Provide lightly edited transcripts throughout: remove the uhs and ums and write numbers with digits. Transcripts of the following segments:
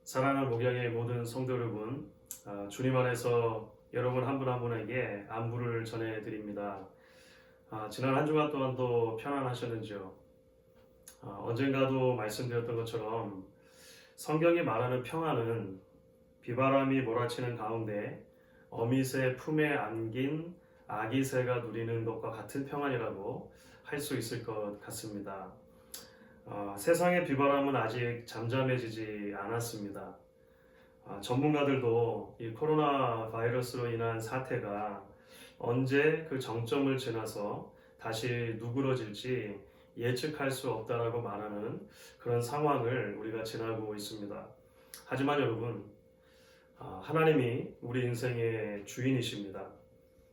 사랑하는 목양의 모든 성도 여러분, 주님 안에서 여러분 한 분 한 분에게 안부를 전해드립니다. 지난 한 주간 동안도 평안하셨는지요? 언젠가도 말씀드렸던 것처럼 성경이 말하는 평안은 비바람이 몰아치는 가운데 어미새 품에 안긴 아기 새가 누리는 것과 같은 평안이라고 할 수 있을 것 같습니다. 세상의 비바람은 아직 잠잠해지지 않았습니다. 전문가들도 이 코로나 바이러스로 인한 사태가 언제 그 정점을 지나서 다시 누그러질지 예측할 수 없다라고 말하는 그런 상황을 우리가 지나고 있습니다. 하지만 여러분, 하나님이 우리 인생의 주인이십니다.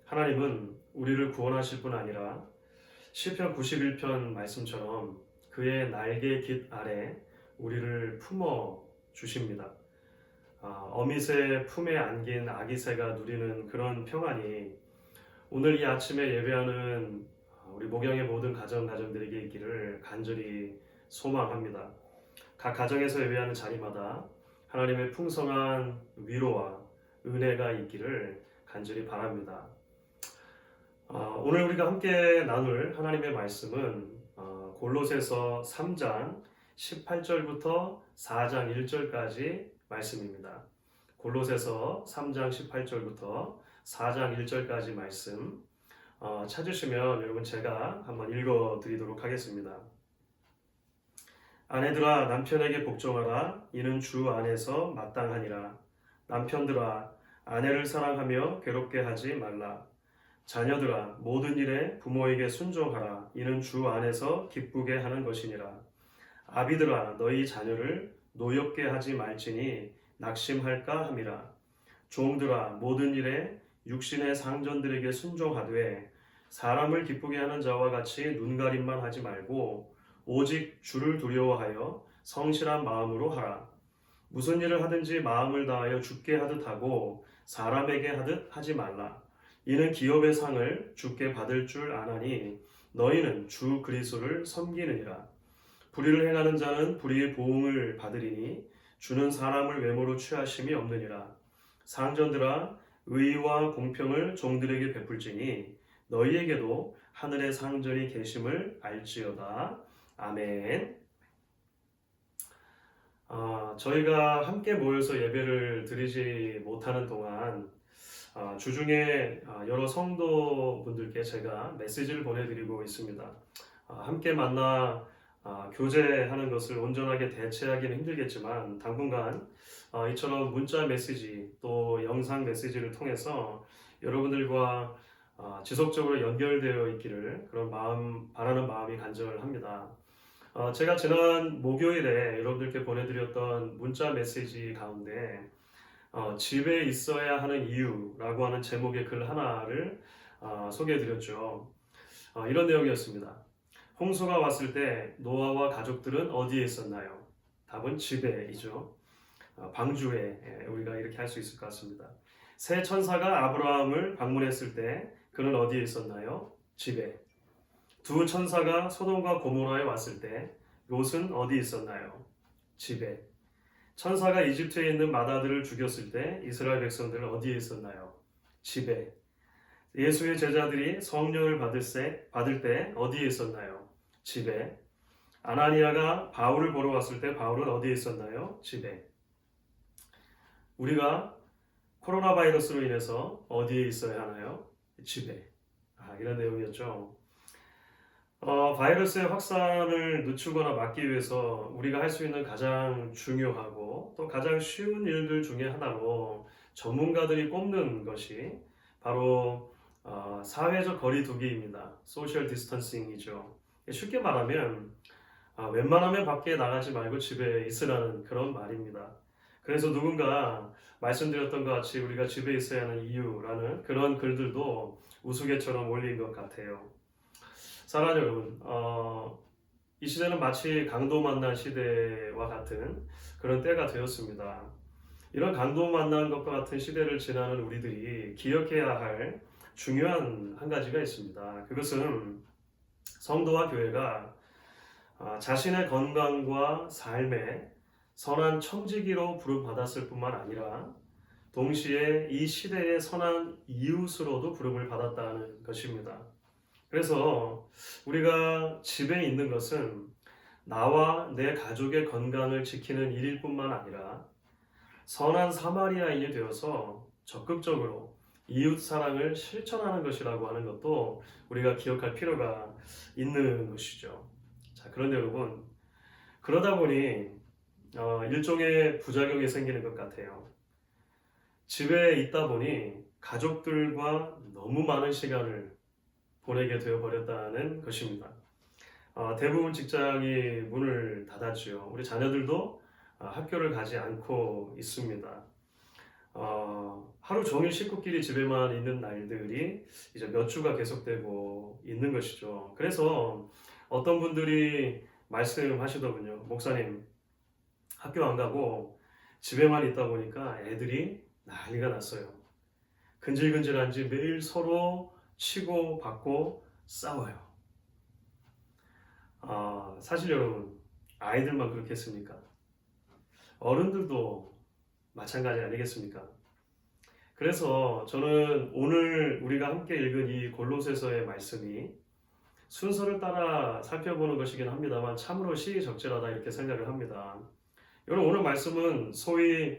하나님은 우리를 구원하실 뿐 아니라 시편 91편 말씀처럼 그의 날개 깃 아래 우리를 품어 주십니다. 어미새 품에 안긴 아기새가 누리는 그런 평안이 오늘 이 아침에 예배하는 우리 목양의 모든 가정들에게 있기를 간절히 소망합니다. 각 가정에서 예배하는 자리마다 하나님의 풍성한 위로와 은혜가 있기를 간절히 바랍니다. 오늘 우리가 함께 나눌 하나님의 말씀은 골로새서 3장 18절부터 4장 1절까지 말씀입니다. 골로새서 3장 18절부터 4장 1절까지 말씀 찾으시면 여러분 제가 한번 읽어드리도록 하겠습니다. 아내들아 남편에게 복종하라. 이는 주 안에서 마땅하니라. 남편들아 아내를 사랑하며 괴롭게 하지 말라. 자녀들아 모든 일에 부모에게 순종하라. 이는 주 안에서 기쁘게 하는 것이니라. 아비들아 너희 자녀를 노엽게 하지 말지니 낙심할까 함이라. 종들아 모든 일에 육신의 상전들에게 순종하되 사람을 기쁘게 하는 자와 같이 눈가림만 하지 말고 오직 주를 두려워하여 성실한 마음으로 하라. 무슨 일을 하든지 마음을 다하여 주께 하듯 하고 사람에게 하듯 하지 말라. 이는 기업의 상을 주께 받을 줄 아나니 너희는 주 그리스도를 섬기느니라. 불의를 행하는 자는 불의의 보응을 받으리니 주는 사람을 외모로 취하심이 없느니라. 상전들아 의와 공평을 종들에게 베풀지니 너희에게도 하늘의 상전이 계심을 알지어다. 아멘. 저희가 함께 모여서 예배를 드리지 못하는 동안 주중에 여러 성도분들께 제가 메시지를 보내드리고 있습니다. 함께 만나 교제하는 것을 온전하게 대체하기는 힘들겠지만 당분간 이처럼 문자 메시지 또 영상 메시지를 통해서 여러분들과 지속적으로 연결되어 있기를 그런 바라는 마음이 간절합니다. 제가 지난 목요일에 여러분들께 보내드렸던 문자 메시지 가운데 집에 있어야 하는 이유라고 하는 제목의 글 하나를 소개해드렸죠. 이런 내용이었습니다. 홍수가 왔을 때 노아와 가족들은 어디에 있었나요? 답은 집에이죠. 방주에 우리가 이렇게 할 수 있을 것 같습니다. 새 천사가 아브라함을 방문했을 때 그는 어디에 있었나요? 집에. 두 천사가 소돔과 고모라에 왔을 때 롯은 어디 있었나요? 집에. 천사가 이집트에 있는 마다들을 죽였을 때 이스라엘 백성들은 어디에 있었나요? 집에. 예수의 제자들이 성령을 받을 때 어디에 있었나요? 집에. 아나니아가 바울을 보러 왔을 때 바울은 어디에 있었나요? 집에. 우리가 코로나 바이러스로 인해서 어디에 있어야 하나요? 집에. 이런 내용이었죠. 바이러스의 확산을 늦추거나 막기 위해서 우리가 할 수 있는 가장 중요하고 또 가장 쉬운 일들 중에 하나로 전문가들이 꼽는 것이 바로 사회적 거리두기입니다. 소셜 디스턴싱이죠. 쉽게 말하면 웬만하면 밖에 나가지 말고 집에 있으라는 그런 말입니다. 그래서 누군가 말씀드렸던 것 같이 우리가 집에 있어야 하는 이유라는 그런 글들도 우스갯처럼 올린 것 같아요. 사랑하는 여러분, 이 시대는 마치 강도 만난 시대와 같은 그런 때가 되었습니다. 이런 강도 만난 것과 같은 시대를 지나는 우리들이 기억해야 할 중요한 한 가지가 있습니다. 그것은 성도와 교회가 자신의 건강과 삶에 선한 청지기로 부름받았을 뿐만 아니라 동시에 이 시대의 선한 이웃으로도 부름을 받았다는 것입니다. 그래서 우리가 집에 있는 것은 나와 내 가족의 건강을 지키는 일일 뿐만 아니라 선한 사마리아인이 되어서 적극적으로 이웃 사랑을 실천하는 것이라고 하는 것도 우리가 기억할 필요가 있는 것이죠. 자, 그런데 여러분, 그러다 보니 일종의 부작용이 생기는 것 같아요. 집에 있다 보니 가족들과 너무 많은 시간을 보내게 되어 버렸다는 것입니다. 대부분 직장이 문을 닫았지요. 우리 자녀들도 학교를 가지 않고 있습니다. 하루 종일 식구끼리 집에만 있는 날들이 이제 몇 주가 계속되고 있는 것이죠. 그래서 어떤 분들이 말씀하시더군요. 목사님, 학교 안 가고 집에만 있다 보니까 애들이 난리가 났어요. 근질근질한지 매일 서로 치고 받고 싸워요. 사실 여러분, 아이들만 그렇겠습니까? 어른들도 마찬가지 아니겠습니까? 그래서 저는 오늘 우리가 함께 읽은 이 골로새서의 말씀이 순서를 따라 살펴보는 것이긴 합니다만 참으로 시의적절하다 이렇게 생각을 합니다. 여러분, 오늘 말씀은 소위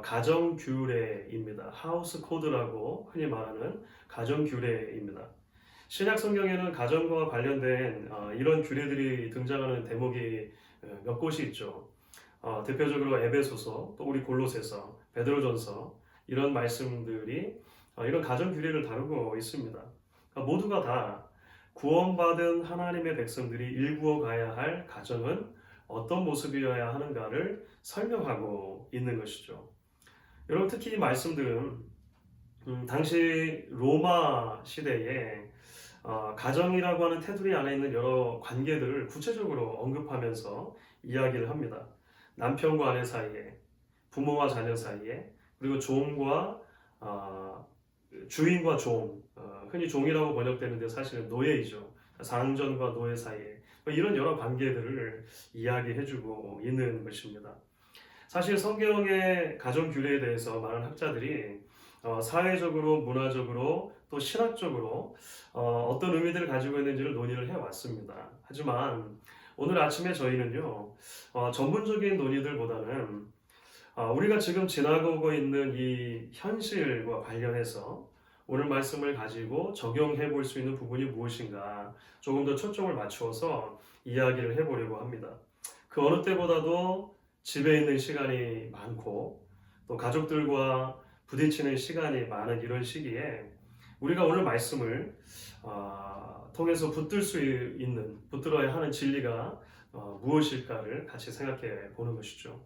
가정 규례입니다. 하우스 코드라고 흔히 말하는 가정 규례입니다. 신약 성경에는 가정과 관련된 이런 규례들이 등장하는 대목이 몇 곳이 있죠. 대표적으로 에베소서, 또 우리 골로새서, 베드로전서 이런 말씀들이 이런 가정 규례를 다루고 있습니다. 모두가 다 구원받은 하나님의 백성들이 일구어 가야 할 가정은 어떤 모습이어야 하는가를 설명하고 있는 것이죠. 여러분, 특히 이 말씀들은 당시 로마 시대에 가정이라고 하는 테두리 안에 있는 여러 관계들을 구체적으로 언급하면서 이야기를 합니다. 남편과 아내 사이에, 부모와 자녀 사이에, 그리고 종과 주인과 종, 흔히 종이라고 번역되는데 사실은 노예이죠. 상전과 노예 사이에 이런 여러 관계들을 이야기해주고 있는 것입니다. 사실 성경의 가정 규례에 대해서 많은 학자들이 사회적으로, 문화적으로, 또 신학적으로 어떤 의미들을 가지고 있는지를 논의를 해왔습니다. 하지만 오늘 아침에 저희는요, 전문적인 논의들보다는 우리가 지금 지나가고 있는 이 현실과 관련해서 오늘 말씀을 가지고 적용해 볼 수 있는 부분이 무엇인가 조금 더 초점을 맞추어서 이야기를 해보려고 합니다. 그 어느 때보다도 집에 있는 시간이 많고 또 가족들과 부딪히는 시간이 많은 이런 시기에 우리가 오늘 말씀을 통해서 붙들어야 하는 진리가 무엇일까를 같이 생각해 보는 것이죠.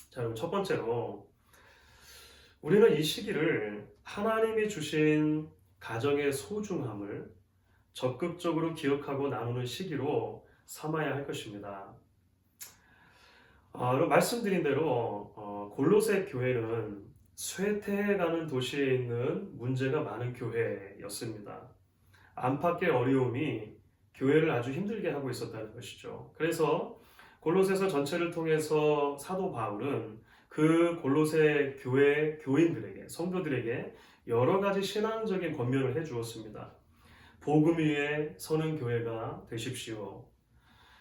자, 그럼 첫 번째로 우리는 이 시기를 하나님이 주신 가정의 소중함을 적극적으로 기억하고 나누는 시기로 삼아야 할 것입니다. 말씀드린 대로 골로새 교회는 쇠퇴해가는 도시에 있는 문제가 많은 교회였습니다. 안팎의 어려움이 교회를 아주 힘들게 하고 있었다는 것이죠. 그래서 골로새서 전체를 통해서 사도 바울은 그 골로새 교회 교인들에게, 성도들에게 여러 가지 신앙적인 권면을 해주었습니다. 복음 위에 서는 교회가 되십시오.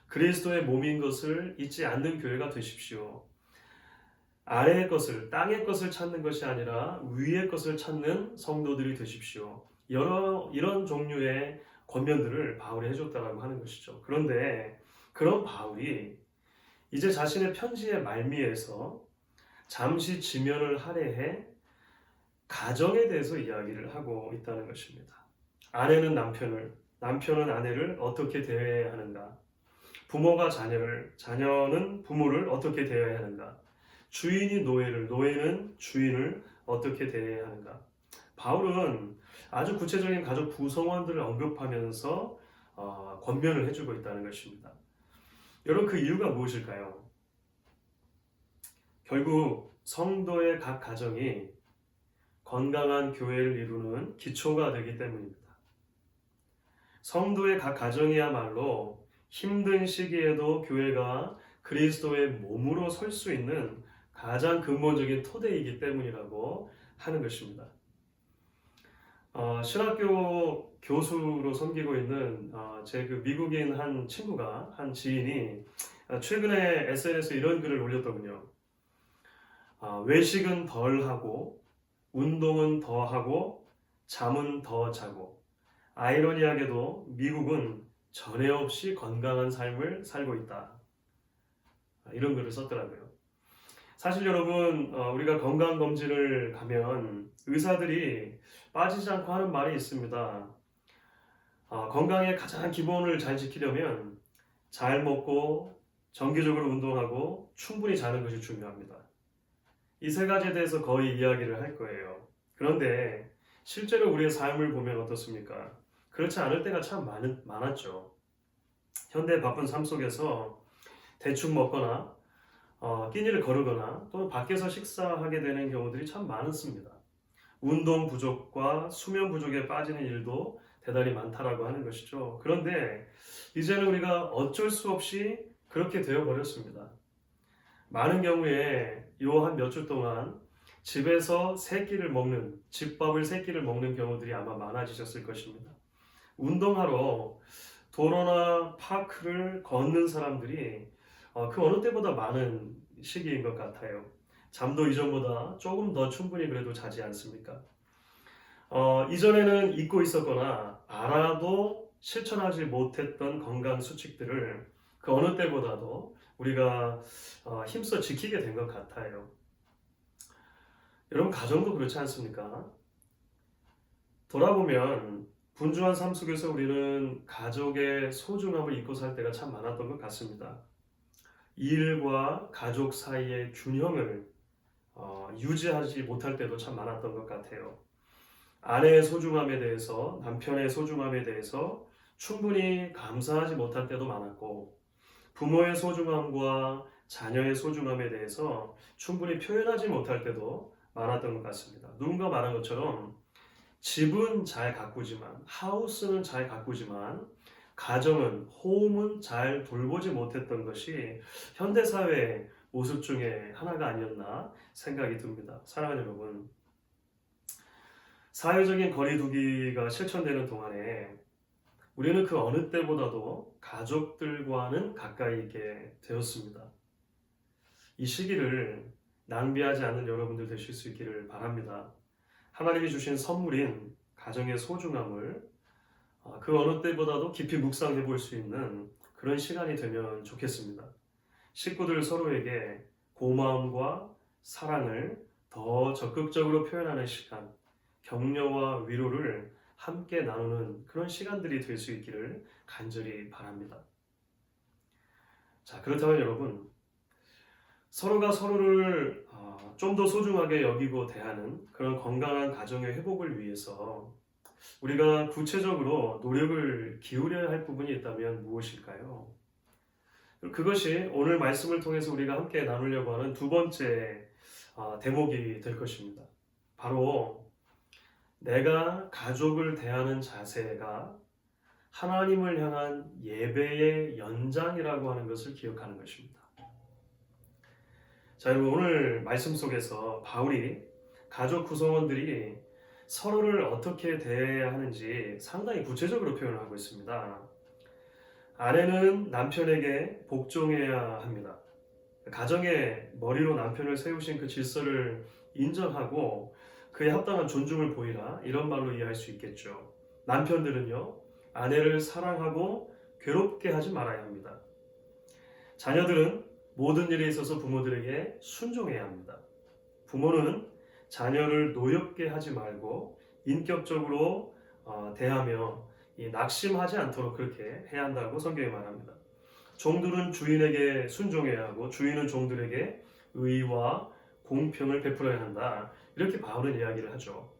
그리스도의 몸인 것을 잊지 않는 교회가 되십시오. 아래의 것을, 땅의 것을 찾는 것이 아니라 위의 것을 찾는 성도들이 되십시오. 이런 종류의 권면들을 바울이 해줬다고 하는 것이죠. 그런데 그런 바울이 이제 자신의 편지의 말미에서 잠시 지면을 할애해 가정에 대해서 이야기를 하고 있다는 것입니다. 아내는 남편을, 남편은 아내를 어떻게 대해야 하는가? 부모가 자녀를, 자녀는 부모를 어떻게 대해야 하는가? 주인이 노예를, 노예는 주인을 어떻게 대해야 하는가? 바울은 아주 구체적인 가족 구성원들을 언급하면서 권면을 해주고 있다는 것입니다. 여러분, 그 이유가 무엇일까요? 결국 성도의 각 가정이 건강한 교회를 이루는 기초가 되기 때문입니다. 성도의 각 가정이야말로 힘든 시기에도 교회가 그리스도의 몸으로 설 수 있는 가장 근본적인 토대이기 때문이라고 하는 것입니다. 신학교 교수로 섬기고 있는 제 그 미국인 한 친구가 한 지인이 최근에 SNS에 이런 글을 올렸더군요. 외식은 덜 하고 운동은 더 하고 잠은 더 자고 아이러니하게도 미국은 전에 없이 건강한 삶을 살고 있다. 이런 글을 썼더라고요. 사실 여러분, 우리가 건강검진을 가면 의사들이 빠지지 않고 하는 말이 있습니다. 건강의 가장 기본을 잘 지키려면 잘 먹고 정기적으로 운동하고 충분히 자는 것이 중요합니다. 이 세 가지에 대해서 거의 이야기를 할 거예요. 그런데 실제로 우리의 삶을 보면 어떻습니까? 그렇지 않을 때가 참 많았죠. 현대 바쁜 삶 속에서 대충 먹거나 끼니를 거르거나 또는 밖에서 식사하게 되는 경우들이 참 많습니다. 운동 부족과 수면 부족에 빠지는 일도 대단히 많다라고 하는 것이죠. 그런데 이제는 우리가 어쩔 수 없이 그렇게 되어버렸습니다. 많은 경우에 요 한 몇 주 동안 집에서 집밥을 세 끼를 먹는 경우들이 아마 많아지셨을 것입니다. 운동하러 도로나 파크를 걷는 사람들이 그 어느 때보다 많은 시기인 것 같아요. 잠도 이전보다 조금 더 충분히 그래도 자지 않습니까? 이전에는 잊고 있었거나 알아도 실천하지 못했던 건강 수칙들을 그 어느 때보다도 우리가 힘써 지키게 된 것 같아요. 여러분 가정도 그렇지 않습니까? 돌아보면 분주한 삶 속에서 우리는 가족의 소중함을 잊고 살 때가 참 많았던 것 같습니다. 일과 가족 사이의 균형을 유지하지 못할 때도 참 많았던 것 같아요. 아내의 소중함에 대해서, 남편의 소중함에 대해서 충분히 감사하지 못할 때도 많았고, 부모의 소중함과 자녀의 소중함에 대해서 충분히 표현하지 못할 때도 많았던 것 같습니다. 누군가 말한 것처럼 집은 잘 가꾸지만, 하우스는 잘 가꾸지만 가정은, 홈은 잘 돌보지 못했던 것이 현대사회의 모습 중에 하나가 아니었나 생각이 듭니다. 사랑하는 여러분, 사회적인 거리두기가 실천되는 동안에 우리는 그 어느 때보다도 가족들과는 가까이 있게 되었습니다. 이 시기를 낭비하지 않는 여러분들 되실 수 있기를 바랍니다. 하나님이 주신 선물인 가정의 소중함을 그 어느 때보다도 깊이 묵상해 볼 수 있는 그런 시간이 되면 좋겠습니다. 식구들 서로에게 고마움과 사랑을 더 적극적으로 표현하는 시간, 격려와 위로를 함께 나누는 그런 시간들이 될 수 있기를 간절히 바랍니다. 자, 그렇다면 여러분, 서로가 서로를 좀 더 소중하게 여기고 대하는 그런 건강한 가정의 회복을 위해서 우리가 구체적으로 노력을 기울여야 할 부분이 있다면 무엇일까요? 그것이 오늘 말씀을 통해서 우리가 함께 나누려고 하는 두 번째 대목이 될 것입니다. 바로 내가 가족을 대하는 자세가 하나님을 향한 예배의 연장이라고 하는 것을 기억하는 것입니다. 자, 여러분 오늘 말씀 속에서 바울이 가족 구성원들이 서로를 어떻게 대해야 하는지 상당히 구체적으로 표현을 하고 있습니다. 아내는 남편에게 복종해야 합니다. 가정의 머리로 남편을 세우신 그 질서를 인정하고 그에 합당한 존중을 보이라, 이런 말로 이해할 수 있겠죠. 남편들은요, 아내를 사랑하고 괴롭게 하지 말아야 합니다. 자녀들은 모든 일에 있어서 부모들에게 순종해야 합니다. 부모는 자녀를 노엽게 하지 말고 인격적으로 대하며 낙심하지 않도록 그렇게 해야 한다고 성경이 말합니다. 종들은 주인에게 순종해야 하고 주인은 종들에게 의와 공평을 베풀어야 한다. 이렇게 바울은 이야기를 하죠.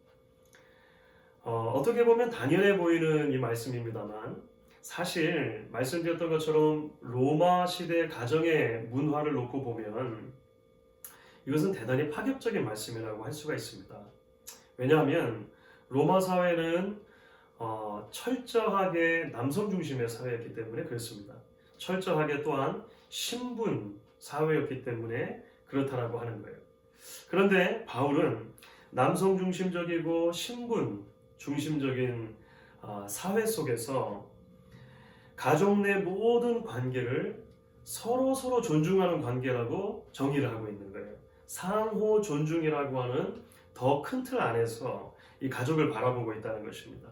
어떻게 보면 당연해 보이는 이 말씀입니다만 사실 말씀드렸던 것처럼 로마 시대 가정의 문화를 놓고 보면 이것은 대단히 파격적인 말씀이라고 할 수가 있습니다. 왜냐하면 로마 사회는 철저하게 남성 중심의 사회였기 때문에 그렇습니다. 철저하게 또한 신분 사회였기 때문에 그렇다라고 하는 거예요. 그런데 바울은 남성 중심적이고 신분 중심적인 사회 속에서 가족 내 모든 관계를 서로 존중하는 관계라고 정의를 하고 있는 거예요. 상호 존중이라고 하는 더 큰 틀 안에서 이 가족을 바라보고 있다는 것입니다.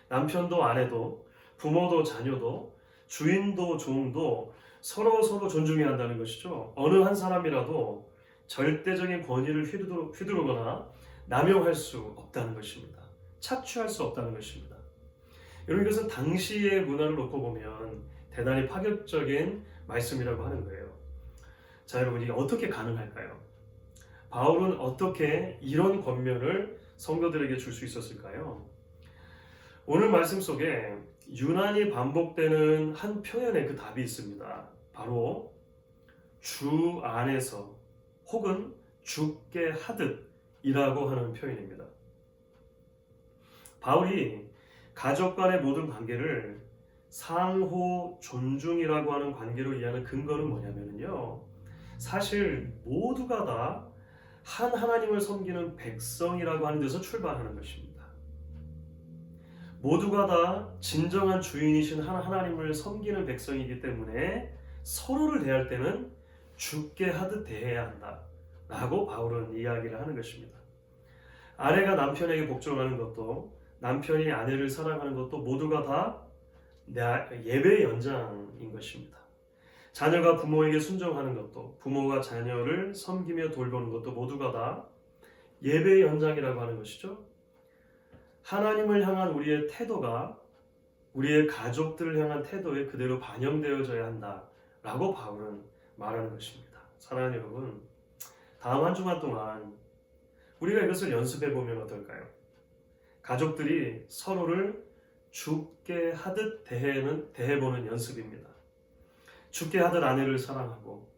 남편도 아내도 부모도 자녀도 주인도 종도 서로 존중해야 한다는 것이죠. 어느 한 사람이라도 절대적인 권위를 휘두르거나 남용할 수 없다는 것입니다. 착취할 수 없다는 것입니다. 여러분, 이것은 당시의 문화를 놓고 보면 대단히 파격적인 말씀이라고 하는 거예요. 자, 여러분, 이게 어떻게 가능할까요? 바울은 어떻게 이런 권면을 성도들에게 줄 수 있었을까요? 오늘 말씀 속에 유난히 반복되는 한 표현의 그 답이 있습니다. 바로 주 안에서 혹은 주께 하듯이라고 하는 표현입니다. 바울이 가족 간의 모든 관계를 상호 존중이라고 하는 관계로 이해하는 근거는 뭐냐면요, 사실 모두가 다 한 하나님을 섬기는 백성이라고 하는 데서 출발하는 것입니다. 모두가 다 진정한 주인이신 하나님을 섬기는 백성이기 때문에 서로를 대할 때는 주께 하듯 대해야 한다 라고 바울은 이야기를 하는 것입니다. 아내가 남편에게 복종하는 것도, 남편이 아내를 사랑하는 것도 모두가 다 예배의 연장인 것입니다. 자녀가 부모에게 순종하는 것도, 부모가 자녀를 섬기며 돌보는 것도 모두가 다 예배의 연장이라고 하는 것이죠. 하나님을 향한 우리의 태도가 우리의 가족들을 향한 태도에 그대로 반영되어져야 한다라고 바울은 말하는 것입니다. 사랑하는 여러분, 다음 한 주간 동안 우리가 이것을 연습해 보면 어떨까요? 가족들이 서로를 주께 하듯 대해보는 연습입니다. 주께 하듯 아내를 사랑하고,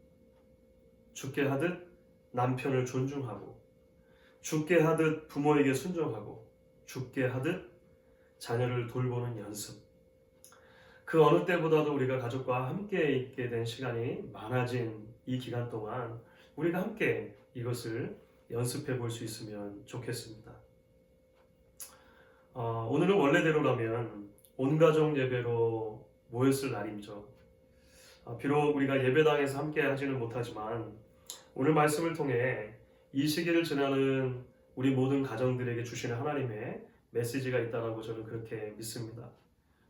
주께 하듯 남편을 존중하고, 주께 하듯 부모에게 순종하고, 주께 하듯 자녀를 돌보는 연습. 그 어느 때보다도 우리가 가족과 함께 있게 된 시간이 많아진 이 기간 동안 우리가 함께 이것을 연습해 볼 수 있으면 좋겠습니다. 오늘은 원래대로라면 온가족 예배로 모였을 날이죠. 비록 우리가 예배당에서 함께 하지는 못하지만 오늘 말씀을 통해 이 시기를 지나는 우리 모든 가정들에게 주시는 하나님의 메시지가 있다고 저는 그렇게 믿습니다.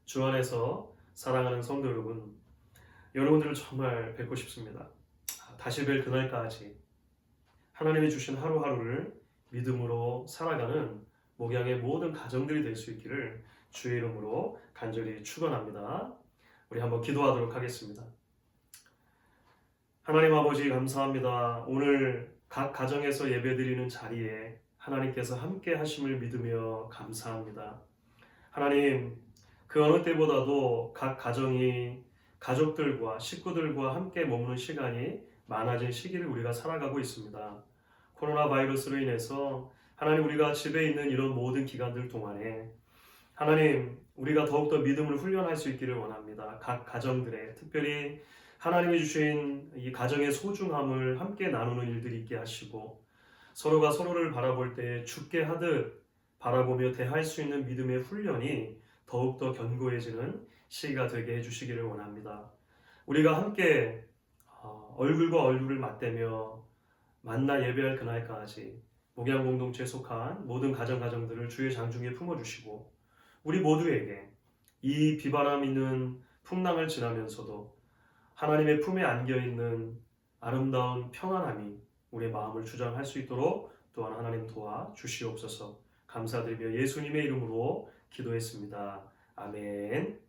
주 안에서 사랑하는 성도 여러분, 여러분들을 정말 뵙고 싶습니다. 다시 뵐 그날까지 하나님이 주신 하루하루를 믿음으로 살아가는 목양의 모든 가정들이 될 수 있기를 주의 이름으로 간절히 축원합니다. 우리 한번 기도하도록 하겠습니다. 하나님 아버지, 감사합니다. 오늘 각 가정에서 예배드리는 자리에 하나님께서 함께 하심을 믿으며 감사합니다. 하나님, 그 어느 때보다도 각 가정이 가족들과 식구들과 함께 머무는 시간이 많아진 시기를 우리가 살아가고 있습니다. 코로나 바이러스로 인해서 하나님, 우리가 집에 있는 이런 모든 기간들 동안에 하나님, 우리가 더욱더 믿음을 훈련할 수 있기를 원합니다. 각 가정들에 특별히 하나님이 주신 이 가정의 소중함을 함께 나누는 일들이 있게 하시고, 서로가 서로를 바라볼 때 주께 하듯 바라보며 대할 수 있는 믿음의 훈련이 더욱더 견고해지는 시기가 되게 해주시기를 원합니다. 우리가 함께 얼굴과 얼굴을 맞대며 만나 예배할 그날까지 목양 공동체에 속한 모든 가정들을 주의 장중에 품어주시고, 우리 모두에게 이 비바람 있는 풍랑을 지나면서도 하나님의 품에 안겨있는 아름다운 평안함이 우리의 마음을 주장할 수 있도록 또한 하나님 도와 주시옵소서. 감사드리며 예수님의 이름으로 기도했습니다. 아멘.